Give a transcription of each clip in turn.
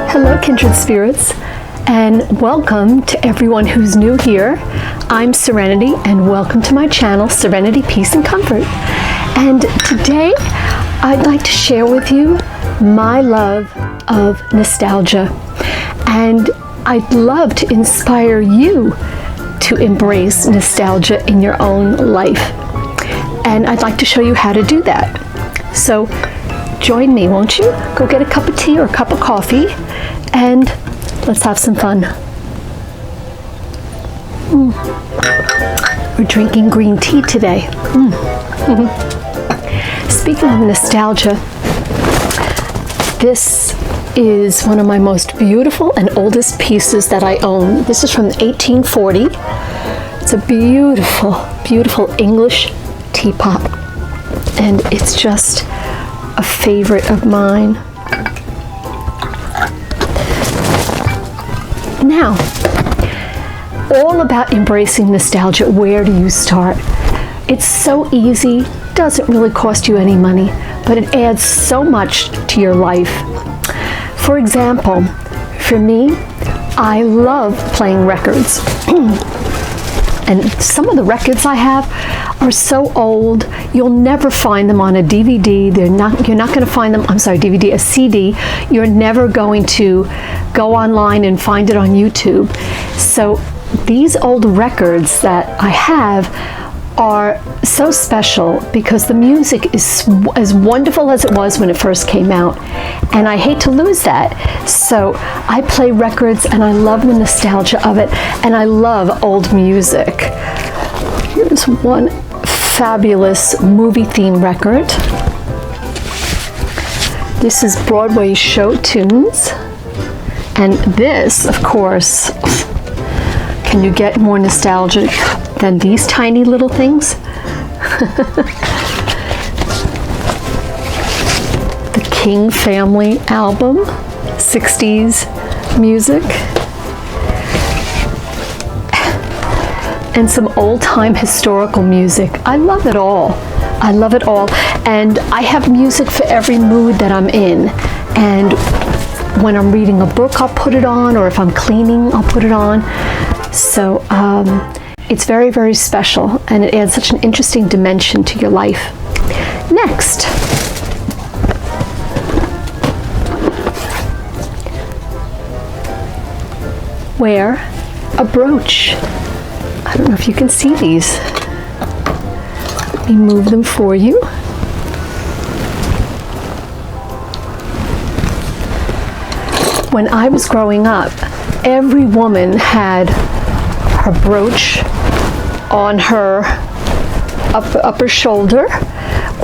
Hello, kindred spirits, and welcome to everyone who's new here. I'm Serenity, and welcome to my channel, Serenity, Peace, and Comfort. And today, I'd like to share with you my love of nostalgia. And I'd love to inspire you to embrace nostalgia in your own life. And I'd like to show you how to do that. So join me, won't you? Go get a cup of tea or a cup of coffee, and let's have some fun. We're drinking green tea today. Speaking of nostalgia, this is one of my most beautiful and oldest pieces that I own. This is from 1840. It's a beautiful, beautiful English teapot, and it's just a favorite of mine. Now, all about embracing nostalgia. Where do you start? It's so easy, doesn't really cost you any money, but it adds so much to your life. For example, for me, I love playing records. And some of the records I have are so old, you'll never find them on a DVD. You're not going to find them, DVD, a CD. You're never going to go online and find it on YouTube. So these old records that I have are so special because the music is as wonderful as it was when it first came out, and I hate to lose that. So I play records and I love the nostalgia of it, and I love old music. Here's one fabulous movie theme record. This is Broadway show tunes, and this, of course, can you get more nostalgic than these tiny little things? The King Family album, 60s music, and some old-time historical music. I love it all. I love it all. And I have music for every mood that I'm in. And when I'm reading a book, I'll put it on, or if I'm cleaning, I'll put it on. So it's very, very special, and it adds such an interesting dimension to your life. Next, wear a brooch. I don't know if you can see these. Let me move them for you. When I was growing up, every woman had her brooch on her upper shoulder,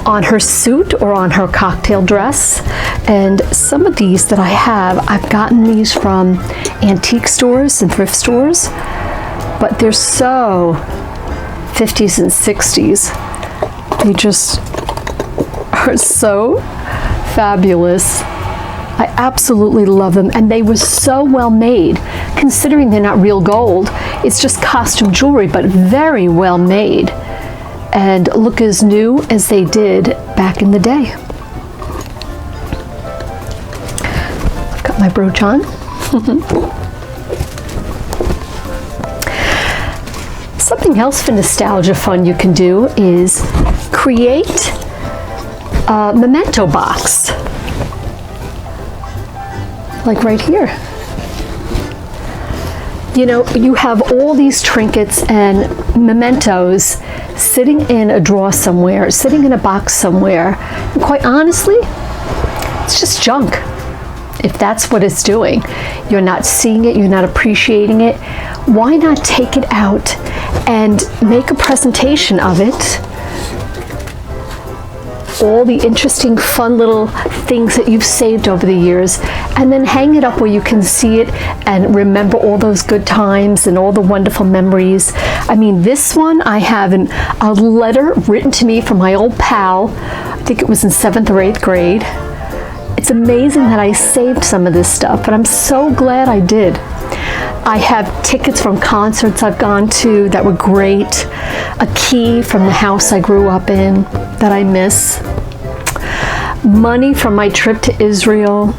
on her suit, or on her cocktail dress. And some of these that I have, I've gotten these from antique stores and thrift stores, but they're so 50s and 60s. They just are so fabulous. I absolutely love them, and they were so well made, considering they're not real gold. It's just costume jewelry, but very well made, and look as new as they did back in the day. I've got my brooch on. Something else for nostalgia fun you can do is create a Memento Box. Like right here. You know, you have all these trinkets and mementos sitting in a drawer somewhere, sitting in a box somewhere. And quite honestly, it's just junk. If that's what it's doing, you're not seeing it, you're not appreciating it, why not take it out and make a presentation of it? All the interesting, fun little things that you've saved over the years, and then hang it up where you can see it and remember all those good times and all the wonderful memories. I mean, this one I have a letter written to me from my old pal. I think it was in 7th or 8th grade. It's amazing that I saved some of this stuff, but I'm so glad I did. I have tickets from concerts I've gone to that were great, a key from the house I grew up in that I miss, money from my trip to Israel,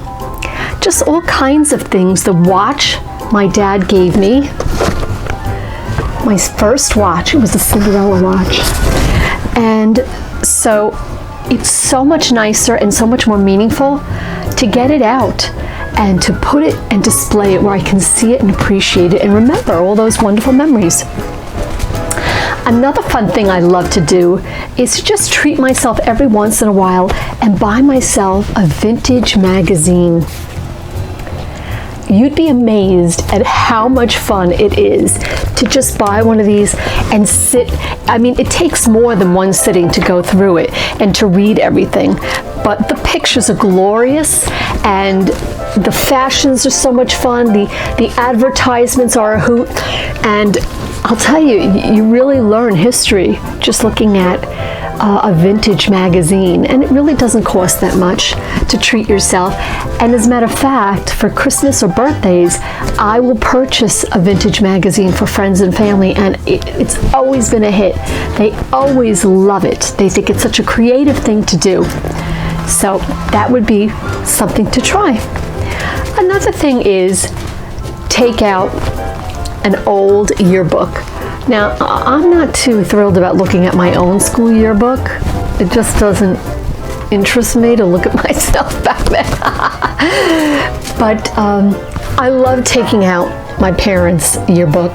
just all kinds of things. The watch my dad gave me, my first watch, it was a Cinderella watch. And so it's so much nicer and so much more meaningful to get it out and to put it and display it where I can see it and appreciate it and remember all those wonderful memories. Another fun thing I love to do is to just treat myself every once in a while and buy myself a vintage magazine. You'd be amazed at how much fun it is to just buy one of these and sit. I mean, it takes more than one sitting to go through it and to read everything, but the pictures are glorious and the fashions are so much fun. The advertisements are a hoot, and I'll tell you, you really learn history just looking at a vintage magazine, and it really doesn't cost that much to treat yourself. And as a matter of fact, for Christmas or birthdays, I will purchase a vintage magazine for friends and family, and it's always been a hit. They always love it. They think it's such a creative thing to do. So that would be something to try. Another thing is take out an old yearbook. Now, I'm not too thrilled about looking at my own school yearbook. It just doesn't interest me to look at myself back then. But I love taking out my parents' yearbook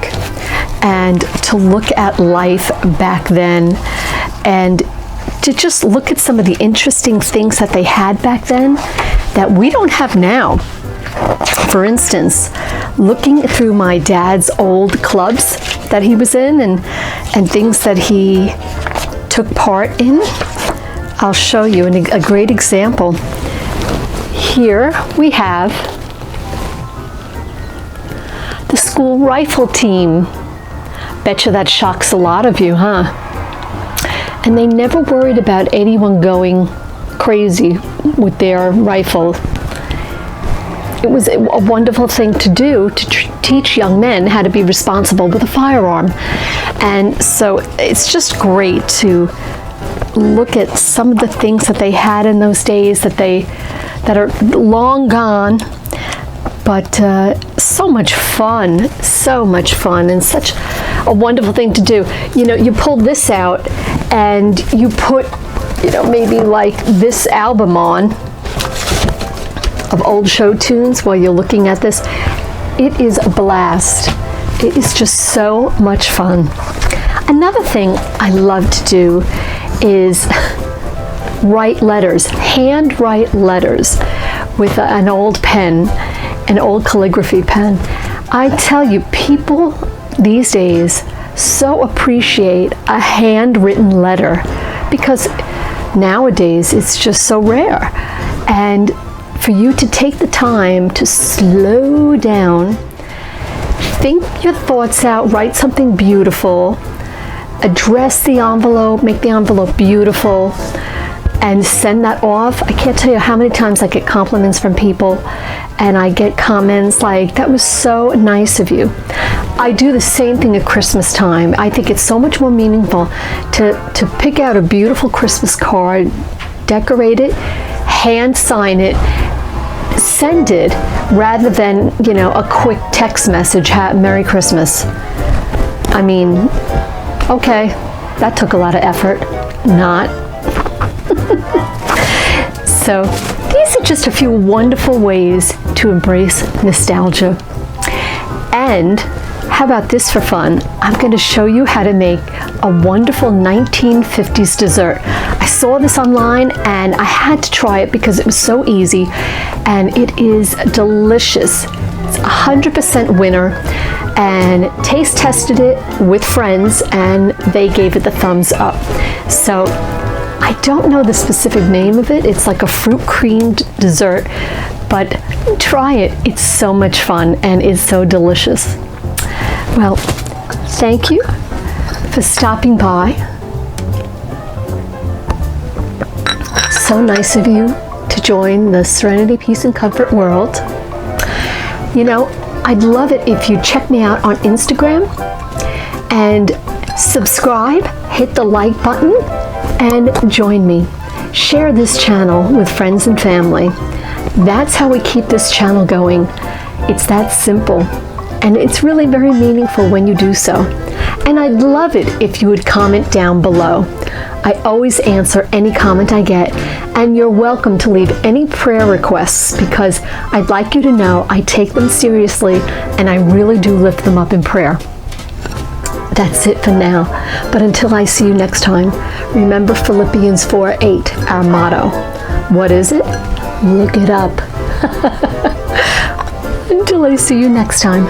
and to look at life back then and to just look at some of the interesting things that they had back then that we don't have now. For instance, looking through my dad's old clubs that he was in and things that he took part in, I'll show you a great example. Here we have the school rifle team. Bet you that shocks a lot of you, huh? And they never worried about anyone going crazy with their rifle. It was a wonderful thing to do to teach young men how to be responsible with a firearm. And so it's just great to look at some of the things that they had in those days that are long gone, but so much fun, and such a wonderful thing to do. You know, you pull this out and you put, you know, maybe like this album on of old show tunes while you're looking at this. It is a blast. It is just so much fun. Another thing I love to do is write letters, handwrite letters with an old pen, an old calligraphy pen. I tell you, people these days so appreciate a handwritten letter because nowadays it's just so rare. And for you to take the time to slow down, think your thoughts out, write something beautiful, address the envelope, make the envelope beautiful, and send that off. I can't tell you how many times I get compliments from people and I get comments like, that was so nice of you. I do the same thing at Christmas time. I think it's so much more meaningful to pick out a beautiful Christmas card, decorate it, hand sign it, send it, rather than, you know, a quick text message, Merry Christmas. I mean, okay, that took a lot of effort. Not. So these are just a few wonderful ways to embrace nostalgia. And how about this for fun? I'm going to show you how to make a wonderful 1950s dessert. I saw this online and I had to try it because it was so easy and it is delicious. It's 100% winner, and taste tested it with friends and they gave it the thumbs up. So I don't know the specific name of it. It's like a fruit creamed dessert, but try it. It's so much fun and it's so delicious. Well, thank you for stopping by. So nice of you to join the Serenity, Peace, and Comfort world. You know, I'd love it if you check me out on Instagram and subscribe, hit the like button, and join me. Share this channel with friends and family. That's how we keep this channel going. It's that simple, and it's really very meaningful when you do so. And I'd love it if you would comment down below. I always answer any comment I get, and you're welcome to leave any prayer requests, because I'd like you to know I take them seriously and I really do lift them up in prayer. That's it for now, but until I see you next time, remember Philippians 4:8, our motto. What is it? Look it up. Until I see you next time.